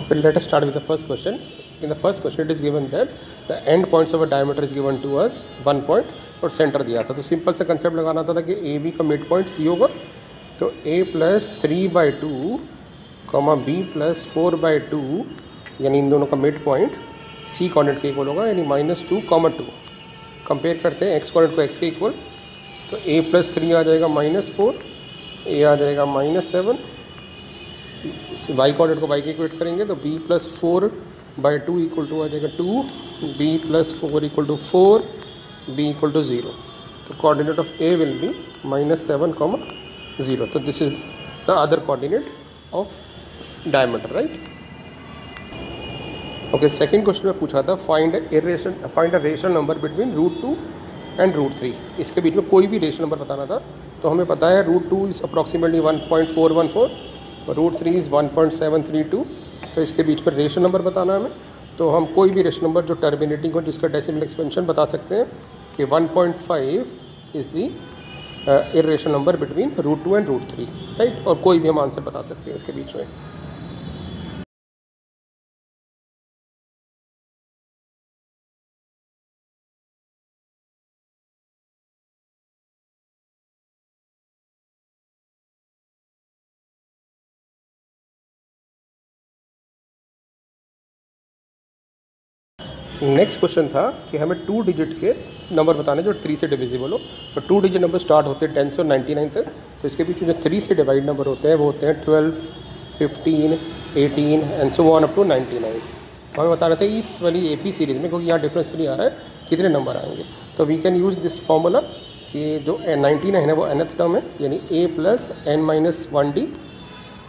Okay, let us start with the first question. In the first question, it is given that the end points of a diameter is given to us 1 point और centre दिया था. तो simple सा concept लगाना था कि A B का midpoint C होगा. तो a plus 3/2 comma b plus 4/2 यानी इन दोनों का मिड पॉइंट सी कॉर्डिनेट के इक्वल होगा, यानी -2, 2. कंपेयर करते हैं एक्स कॉर्डिनेट को एक्स के इक्वल. तो a प्लस 3 आ जाएगा -4, a आ जाएगा -7. वाई कोऑर्डिनेट को वाई के इक्वेट करेंगे तो b प्लस 4/2 इक्वल टू आ जाएगा 2, b plus 4 equal to 4, b equal to 0. तो coordinate of a will be -7, 0. तो this is the other coordinate of diameter, right. Okay, second question में पूछा था find a rational number between √2 and √3. इसके बीच में कोई भी रेशनल नंबर बताना था. तो हमें पता है √2 इज अप्रॉक्सीमेटली 1.414 और √3 इज़ 1.732. तो इसके बीच में रेशनल नंबर बताना है हमें. तो हम कोई भी रेशनल नंबर जो टर्मिनेटिंग हो जिसका डेसिमल एक्सपेंशन बता सकते हैं कि 1.5 is the irrational number between √2 and √3, right. और कोई भी हम आंसर बता सकते हैं इसके बीच में. नेक्स्ट क्वेश्चन था कि हमें 2 डिजिट के नंबर बताने जो 3 से डिविजिबल हो. तो 2 डिजिट नंबर स्टार्ट होते हैं 10 से और 99 तक. तो इसके बीच में जो 3 से डिवाइड नंबर होते हैं वो होते हैं 12, 15, 18 and so on up to 99. तो हमें बताना था इस वाली AP सीरीज़ में, क्योंकि यहाँ डिफरेंस 3 आ रहा है, कितने नंबर आएंगे. तो we can use this formula कि जो 99 है वो nth टर्म है, यानी a प्लस n-1d.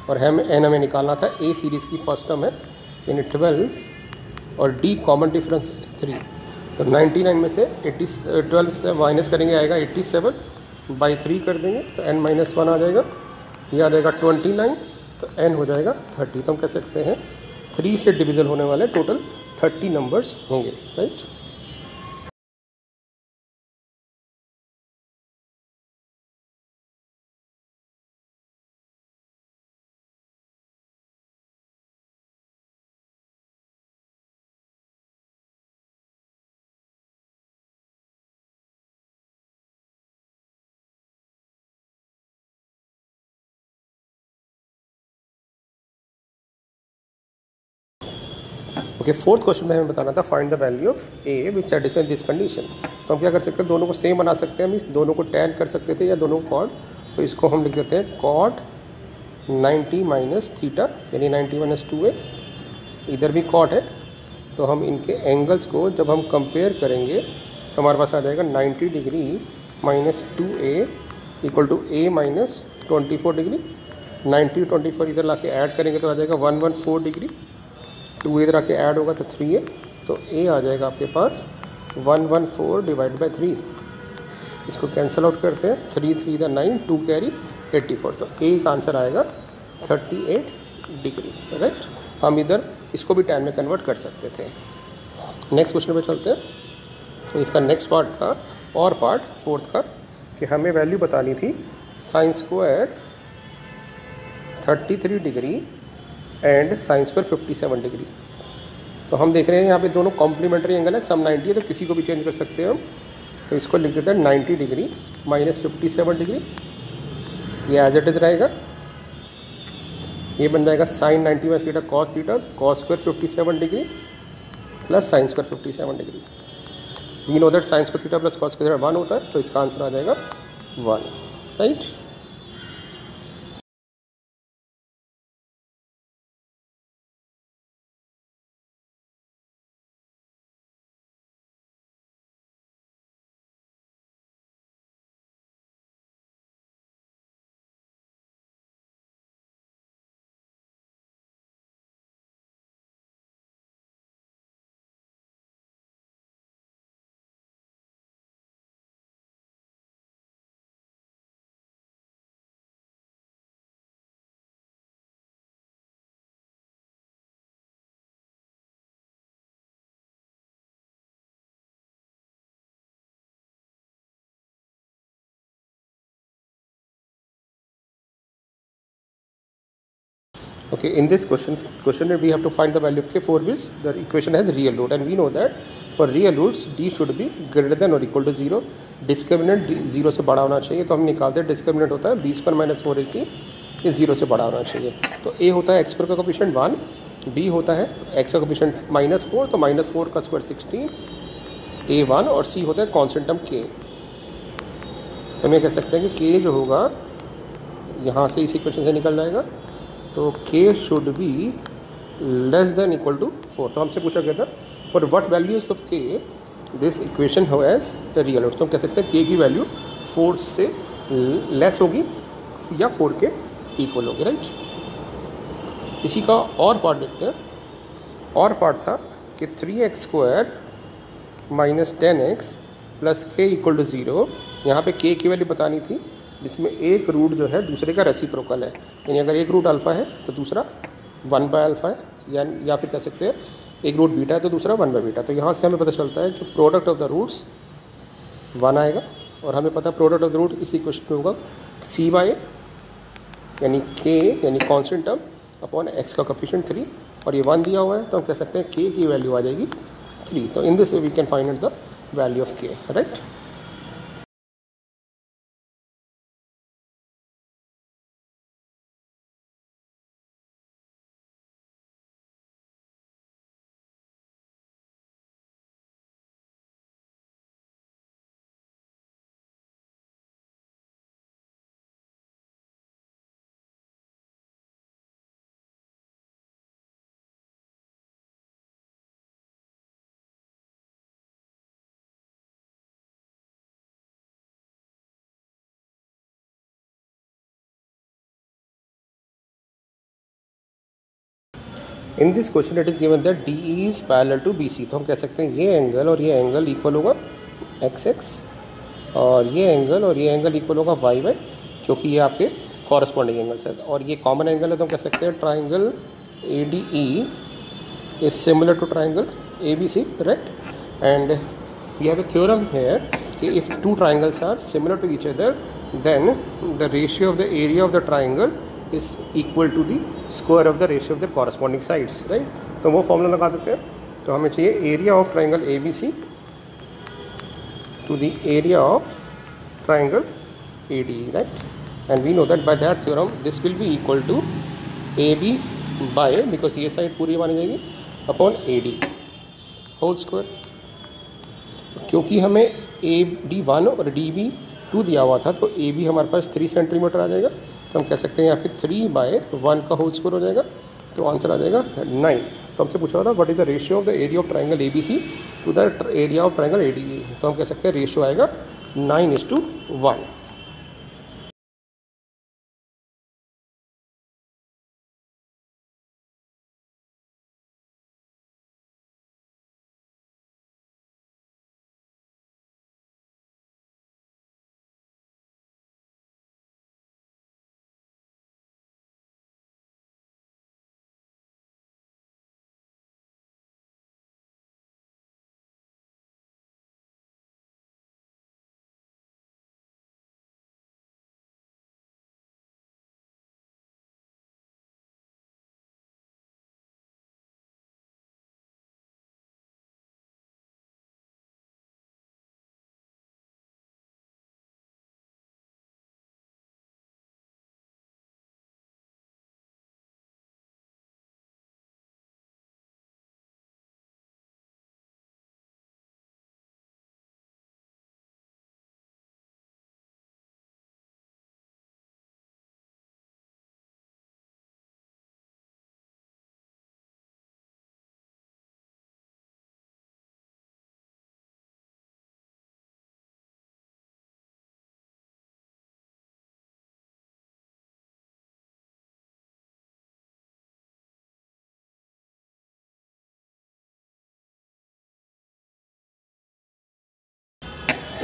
और हमें निकालना था A सीरीज़ की फर्स्ट टर्म है, यानी 12 और D कॉमन डिफरेंस 3. तो 99 में से 12 से माइनस करेंगे आएगा 87/3 कर देंगे तो n-1 आ जाएगा. ये आ जाएगा 29, तो n हो जाएगा 30. तो हम कह सकते हैं 3 से डिविजन होने वाले टोटल 30 नंबर्स होंगे, राइट. ओके, फोर्थ क्वेश्चन में हमें बताना था find the value of a which satisfy this condition. तो हम क्या कर सकते हैं, दोनों को सेम बना सकते हैं. हम इस दोनों को tan कर सकते थे या दोनों को cot. तो इसको हम लिख देते हैं cot 90 माइनस थीटा, यानी 90 माइनस 2a. इधर भी cot है. तो हम इनके एंगल्स को जब हम कंपेयर करेंगे तो हमारे पास आ जाएगा 90 degree minus 2a equal to a minus 24 degree. 90 24 इधर ला के ऐड करेंगे तो आ जाएगा 114 डिग्री. 2 इधर आके ऐड होगा तो 3a. तो a आ जाएगा आपके पास 114 डिवाइड बाई 3. इसको कैंसिल आउट करते हैं. 3 3 9, 2 कैरी 84. तो a का आंसर आएगा 38 डिग्री, राइट. हम इधर इसको भी tan में कन्वर्ट कर सकते थे. नेक्स्ट क्वेश्चन पे चलते हैं. तो इसका नेक्स्ट पार्ट था और पार्ट फोर्थ का कि हमें वैल्यू बतानी थी sine square 33 degree and sign square 57 degree. तो हम देख रहे हैं यहाँ पे दोनों कॉम्प्लीमेंट्री एंगल है, सम 90 है, तो किसी को भी चेंज कर सकते हैं हम. तो इसको लिख देते हैं 90 डिग्री माइनस 57 डिग्री. ये एज इट इज रहेगा. ये बन जाएगा sine 90 minus theta cos theta, cos square 57 degree plus sine square 57 degree. We know that sine square theta plus cos square 1 होता है. तो इसका आंसर आ जाएगा 1, right. Okay, in this question, fifth question, we have to find the value of k for which the equation has real root, and we know that for real roots d should be greater than or equal to 0. Discriminant 0 से बड़ा होना चाहिए, तो हम निकालते हैं discriminant होता है b² - 4ac, ये 0 से बड़ा होना चाहिए. तो a होता है x² का कोफिशिएंट 1, b होता है x का कोफिशिएंट -4, तो -4 का स्क्वायर 16, a1, और c होता है कॉन्स्टेंट टर्म k. तो हम ये कह सकते हैं कि k जो होगा यहाँ से इस इक्वेशन से निकल जाएगा, तो k should be less than equal to 4. तो हमसे पूछा गया था for what values of k this equation has real root. तो हम कह सकते हैं k की वैल्यू 4 से लेस होगी या 4 के इक्वल होगी, राइट. इसी का और पार्ट देखते हैं. और पार्ट था कि 3x² - 10x plus k equal to 0. यहाँ पे k की वैल्यू बतानी थी जिसमें एक रूट जो है दूसरे का रेसिप्रोकल है, यानी अगर एक रूट अल्फ़ा है तो दूसरा 1/α है, या फिर कह सकते हैं एक रूट बीटा है तो दूसरा 1/β. तो यहाँ से हमें पता चलता है कि प्रोडक्ट ऑफ द रूट्स 1 आएगा, और हमें पता है प्रोडक्ट ऑफ द रूट इसी क्वेश्चन में होगा c/a, यानी k यानी कॉन्स्टेंट टर्म अपॉन x का कोफिशिएंट 3, और ये 1 दिया हुआ है, तो हम कह सकते हैं k की वैल्यू आ जाएगी 3. तो in this way we can find out the value of k, right. In this question it is given that D is parallel to BC. तो हम कह सकते हैं ये एंगल और ये एंगल इक्वल होगा XX, और ये एंगल और ये एंगल इक्वल होगा YY, क्योंकि ये आपके कॉरस्पॉन्डिंग एंगल्स है, और ये कॉमन एंगल है. तो हम कह सकते हैं triangle ADE is similar to triangle ABC, right. And we have a theorem here कि if two triangles are similar to each other then the ratio of the area of the triangle is equal to the square of the ratio of the corresponding sides, right. तो वो formula लगा देते हैं. तो हमें चाहिए area of triangle ABC to the area of triangle ADE, right. And we know that by that theorem this will be equal to AB by, because ये side पूरी मानी जाएगी, अपॉन AD होल स्क्वायर. क्योंकि हमें AD1 और DB2 दिया हुआ था, तो AB हमारे पास 3 सेंटीमीटर आ जाएगा. तो हम कह सकते हैं यहाँ पे 3/1 का होल स्क्वायर हो जाएगा, तो आंसर आ जाएगा 9. तो हमसे पूछा था what is the ratio of the area of triangle ABC to the area of triangle ADE. तो हम कह सकते हैं रेशियो आएगा 9:1.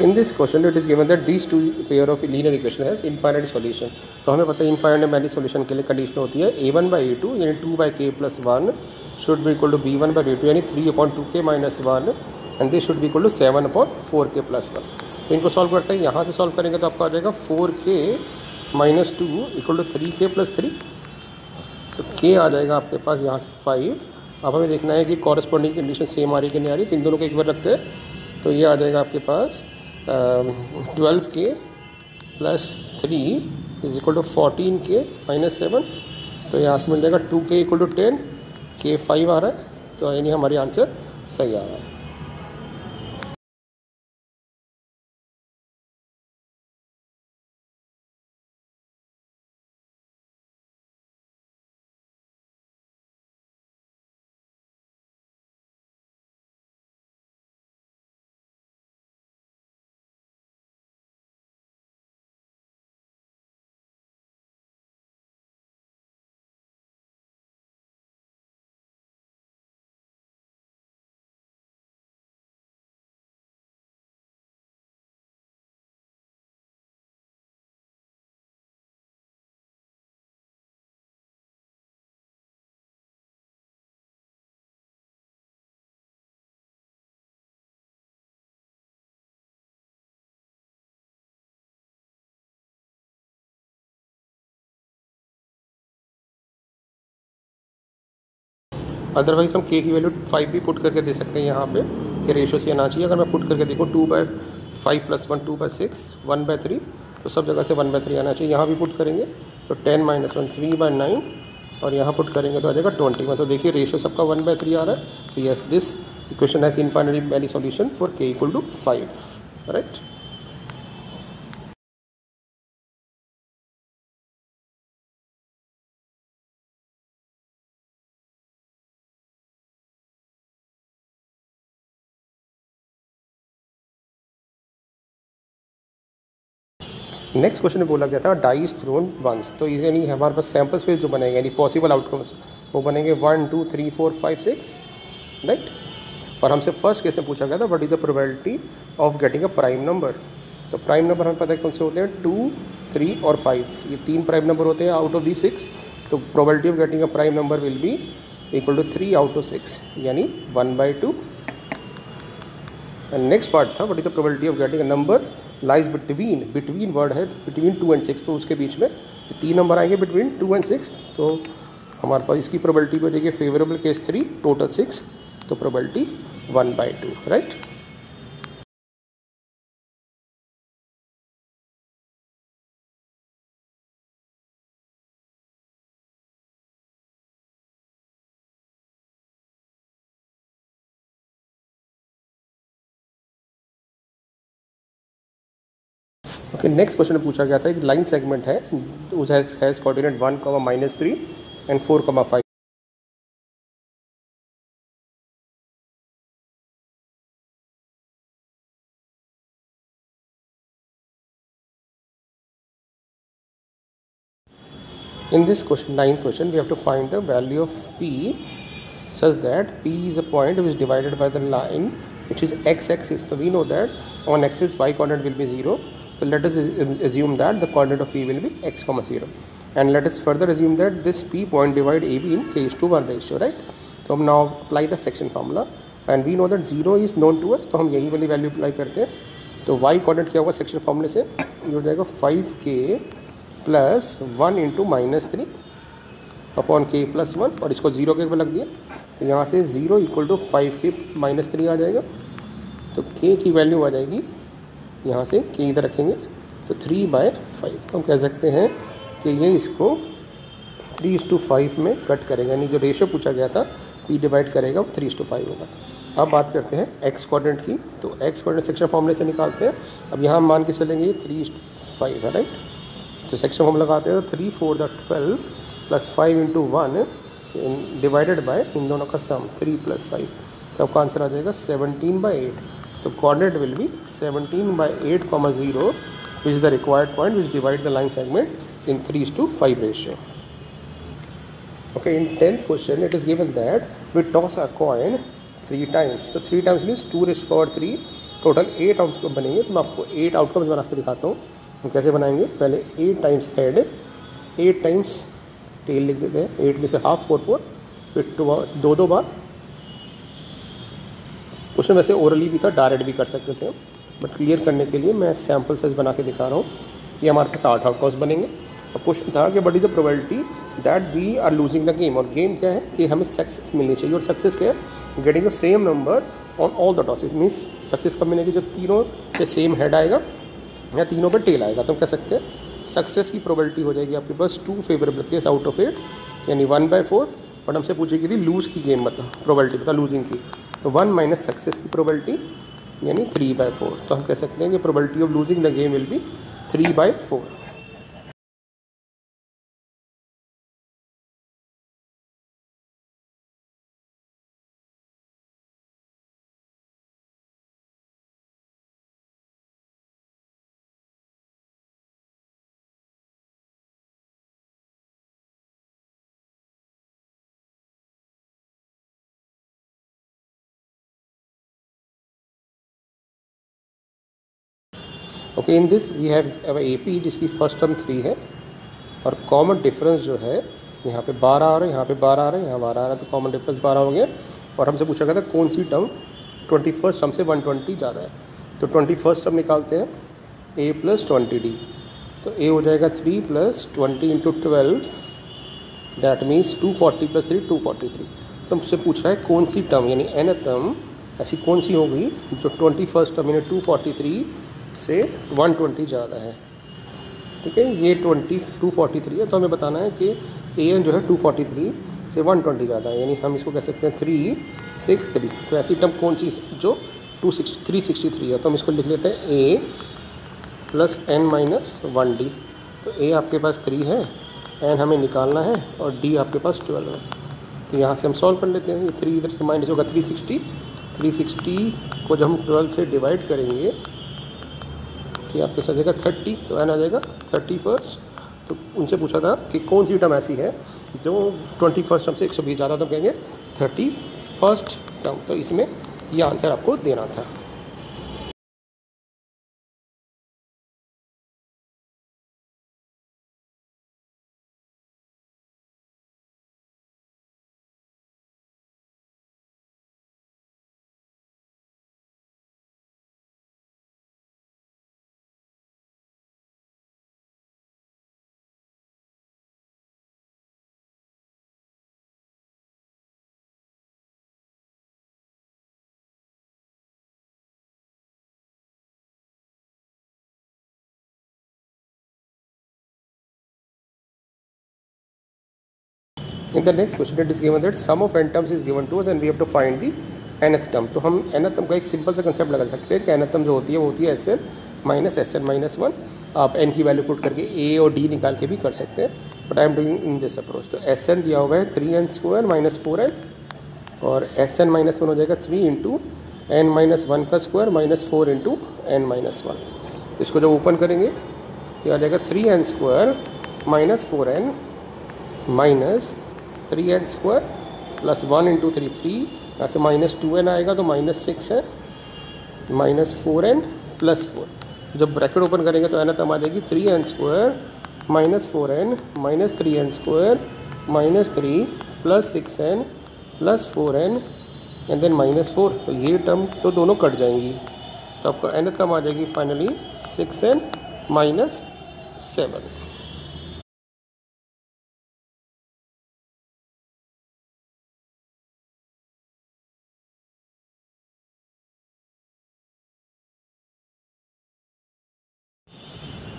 In this question it is given that these two pair of linear equation has infinite solution. तो हमें पता है इनफाइनाइट मैनी सॉल्यूशन के लिए कंडीशन होती है A1/A2 यानी 2/k + 1 should be equal to B1/B2 यानी 3/2k - 1, and this should be equal to 7/4k + 1. तो इनको सॉल्व करते हैं. यहाँ से सॉल्व करेंगे तो आपका आ जाएगा 4k - 2 = 3k + 3, तो के आ जाएगा आपके पास यहाँ से 5। अब हमें देखना है कि कॉरस्पॉन्डिंग कंडीशन सेम आ रही कि नहीं आ रही, तो इन दोनों को एक बार रखते हैं। तो ये आ जाएगा आपके पास 12k plus 3 is equal to 14k minus 7। तो यहाँ से मिल जाएगा 2k इक्वल टू 10, k 5 आ रहा है, तो यानी हमारी आंसर सही आ रहा है। अदरवाइज हम k की वैल्यू 5 भी पुट करके दे सकते हैं यहाँ पे कि रेशो से आना चाहिए। अगर मैं पुट करके देखूँ 2/5 + 1 2/6 1/3, तो सब जगह से 1/3 आना चाहिए। यहाँ भी पुट करेंगे तो 10 - 1 3/9, और यहाँ पुट करेंगे तो आ जाएगा 21। तो देखिए रेशो सबका 1/3 आ रहा है। तो yes, this equation has infinitely many solution for k = 5, right. Next question में बोला गया था डाई इज थ्रोन वंस। तो ये यानी हमारे पास सैम्पल स्पेस जो बनेंगे यानी पॉसिबल आउटकम्स वो बनेंगे 1 2 3 4 5 6, राइट। और हमसे फर्स्ट केस में पूछा गया था what is the probability of getting a prime number. तो प्राइम नंबर हमें पता है कौन से होते हैं, 2 3 और 5। ये 3 प्राइम नंबर होते हैं आउट ऑफ दी 6। तो probability of getting a prime number will be equal to 3 out of 6, यानी 1/2। एंड नेक्स्ट पार्ट था what is the probability of getting a number lies between word है between 2 and 6। तो उसके बीच में 3 number आएंगे between 2 and 6। तो हमारे पास इसकी प्रोबेबिलिटी हो जाएगी फेवरेबल केस 3, टोटल 6, तो probability 1/2, right. Okay, next question में पूछा गया था एक लाइन सेगमेंट है उस has coordinate 1, -3 and 4, 5। In this question, 9th question, we have to find the value of p such that p is a point which is divided by the line which is x-axis. So we know that on axis y coordinate will be 0. So let us assume that the coordinate of p will be x, 0. And let us further assume that this p point divide ab in k:1 ratio, right? So हम now apply the section formula and we know that 0 is known to us. तो हम यही वाली value apply करते हैं। तो y coordinate क्या होगा सेक्शन फॉर्मूले से, ये हो जाएगा 5k प्लस 1 × -3 अपॉन k + 1, और इसको 0 के ऊपर लग दिया। तो यहाँ से 0 = 5k - 3 आ जाएगा। तो k की वैल्यू आ जाएगी, यहाँ से k इधर रखेंगे तो 3/5। तो हम कह सकते हैं कि ये इसको 3:5 में कट करेगा, यानी जो रेशो पूछा गया था p डिवाइड करेगा वो 3:5 होगा। अब बात करते हैं x कोऑर्डिनेट की। तो x कोऑर्डिनेट सेक्शन फॉर्मूले से निकालते हैं। अब यहाँ मान के चलेंगे 3:5 है, राइट। तो सेक्शन फॉर्म लगाते हैं तो 3 × 4 = 12 + 5 × 1 डिवाइडेड बाय इन दोनों का सम 3 + 5। तो आपका आंसर आ जाएगा 17/8। तो coordinate will be 17/8, 0, which is the required point which divide the line segment in 3:5 ratio. Okay, in 10th question it is given that we toss a coin 3 times. तो 3 times means 2⁻³ total 8 outcome बनेंगे। तो मैं आपको 8 outcomes बना के दिखाता हूँ हम कैसे बनाएंगे। पहले 8 टाइम्स हेड, 8 टाइम्स टेल लिख देते हैं। 8 में से हाफ 4 4, फिर 2 बार। उसमें वैसे ओरली भी था, डायरेक्ट भी कर सकते थे, बट क्लियर करने के लिए मैं सैम्पल साइज बना के दिखा रहा हूँ। ये हमारे पास 8 आउटकम्स बनेंगे। अब क्वेश्चन था कि what is the probability that we are losing the game, और गेम क्या है कि हमें सक्सेस मिलनी चाहिए, और सक्सेस क्या है getting the same number on all the tosses, means success कब मिलेगी जब तीनों पे सेम हेड आएगा या तीनों पे टेल आएगा, तो हम कह सकते हैं सक्सेस की प्रोबेबिलिटी हो जाएगी आपके पास 2 फेवरेबल केस आउट ऑफ 8 यानी 1/4। बट हमसे पूछेगी थी लूज की गेम बता, प्रोबेबिलिटी बता लूजिंग की, तो 1 माइनस सक्सेस की प्रोबेबिलिटी यानी 3/4, तो हम कह सकते हैं कि probability of losing the game will be 3/4। Okay, in this we have AP जिसकी फर्स्ट टर्म 3 है, और कॉमन डिफरेंस जो है यहाँ पे 12 आ रहा है, यहाँ पे 12 आ रहा है, यहाँ 12 आ रहा है, तो कॉमन डिफरेंस 12 हो गया। और हमसे पूछा गया था कौन सी टर्म 21st टर्म से 120 ज़्यादा है, तो 21st टर्म निकालते हैं A + 20D, तो A हो जाएगा 3 + 20 × 12, दैट मीन्स 240 + 3 243। तो हमसे पूछ रहा है कौन सी टर्म यानी nth टर्म ऐसी कौन सी होगी जो 21st टर्म यानी 243 से 120 ज़्यादा है। ठीक है, ये 243 है, तो हमें बताना है कि an जो है 243 से 120 ज़्यादा है, यानी हम इसको कह सकते हैं 363। तो ऐसी टर्म कौन सी जो 363 है, तो हम इसको लिख लेते हैं a + n - 1d। तो a आपके पास 3 है, n हमें निकालना है, और d आपके पास 12 है। तो यहाँ से हम सॉल्व कर लेते हैं, ये 3 इधर से माइनस होगा 360 को जब हम 12 से डिवाइड करेंगे कि आपके साथ जाएगा 30, तो n आ जाएगा 31st। तो उनसे पूछा था कि कौन सी टर्म ऐसी है जो 21st टर्म से 120 ज़्यादा, तो कहेंगे 31st टर्म। तो इसमें ये आंसर आपको देना था। In the next question it is given that sum of n terms is given to us and we have to find the nth term। तो हम nth term का एक सिंपल सा कंसेप्ट लगा सकते हैं कि nth term जो होती है वो होती है Sn - Sn - 1। आप n की वैल्यू पुट करके a और d निकाल के भी कर सकते हैं, but I am doing in this approach. तो Sn दिया हुआ है 3n² - 4n, और Sn - 1 हो जाएगा 3 × n - 1 का स्क्वायर - 4 × n - 1। तो इसको जब ओपन करेंगे तो आ जाएगा 3n² - 4n माइनस 3n² + 1 × 3 3, यहाँ से -2n आएगा तो -6 है, -4n + 4। जब ब्रैकेट ओपन करेंगे तो n टर्म आ जाएगी 3n² - 4n - 3n² -3 + 6n + 4n and then -4। तो ये टर्म तो दोनों कट जाएंगी, तो आपको n टर्म आ जाएगी finally 6n - 7।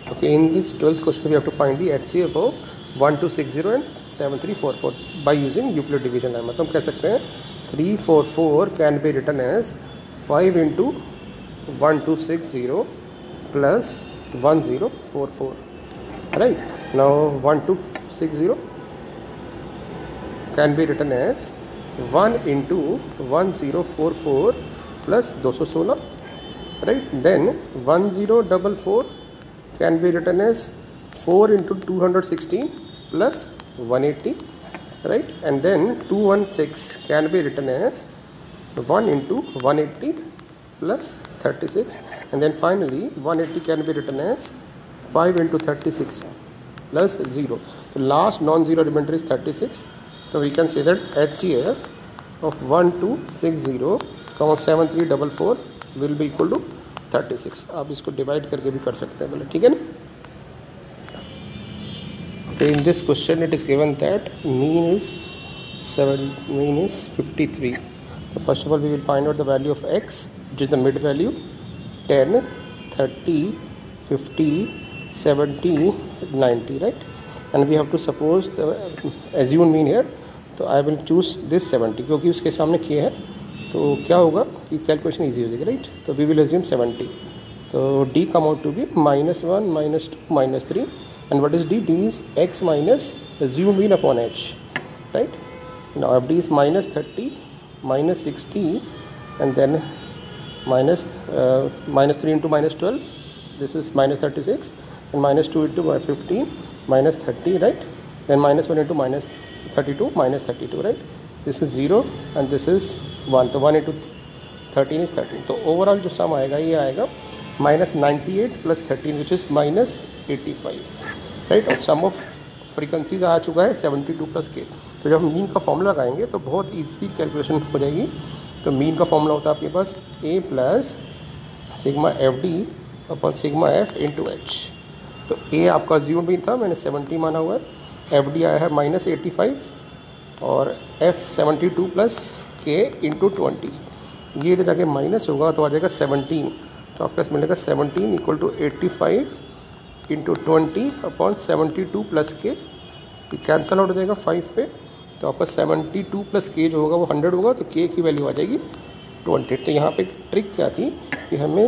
Okay, in this 12th question we have to find the HCF of 1260 and 7344 by using Euclid division lemma। तो हम कह सकते हैं 344 can be written as 5 × 1260 plus 1044, right? Now 1260 can be written as 1 × 1044 plus 216, right? Then 1044 can be written as 4 × 216 plus 180, right? And then 216 can be written as 1 × 180 plus 36, and then finally 180 can be written as 5 × 36 plus 0. So last non-zero remainder is 36. So we can say that HCF of 1260, 7344 will be equal to 36। आप इसको divide करके भी कर सकते हैं, बोले ठीक है ना। So in this question it is given that mean is 53. So first of all we will find out the value of x, which is the mid value, 10, 30, 50, 70, 90, right? And we have to suppose the assumed mean here. तो I will choose this 70 क्योंकि उसके सामने k है, तो क्या होगा कि calculation easy हो जाएगी, राइट? तो वी विल एज्यूम 70. तो d come out to be -1, -2, -3. And what is d? D is x minus assumed mean upon h, right? Now if d is -30, -60, and then -3 into -12, this is -36, and -2 into -15, -30, right? Then -1 into -32, -32, right? This is 0 and this is 1. तो 1 into 13 is 13. तो overall जो सम आएगा ये आएगा -98 + 13, which is -85, right? और सम of frequencies आ चुका है 72 + k. तो जब हम मीन का फॉर्मूला लगाएंगे तो बहुत ईजीली कैलकुलेशन हो जाएगी. तो मीन का फॉर्मूला होता है आपके पास a + sigma FD upon sigma F × h. तो a आपका अज्यूम मीन था, मैंने 70 माना हुआ है. FD आया है -85 और F 72 + k × 20. ये इधर जाके माइनस होगा तो आ जाएगा 17. तो आपके पास मिलेगा 17 = 85 × 20 अपॉन 72 + k. ये कैंसल आउट हो जाएगा 5 पे. तो आपका 72 + k जो होगा वो 100 होगा, तो k की वैल्यू आ जाएगी 20. तो यहाँ पे एक ट्रिक क्या थी कि हमें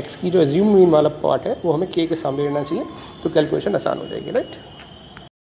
x की जो एज्यूम मीन वाला पार्ट है वो हमें k के सामने लेना चाहिए, तो कैलकुलेशन आसान हो जाएगी, राइट?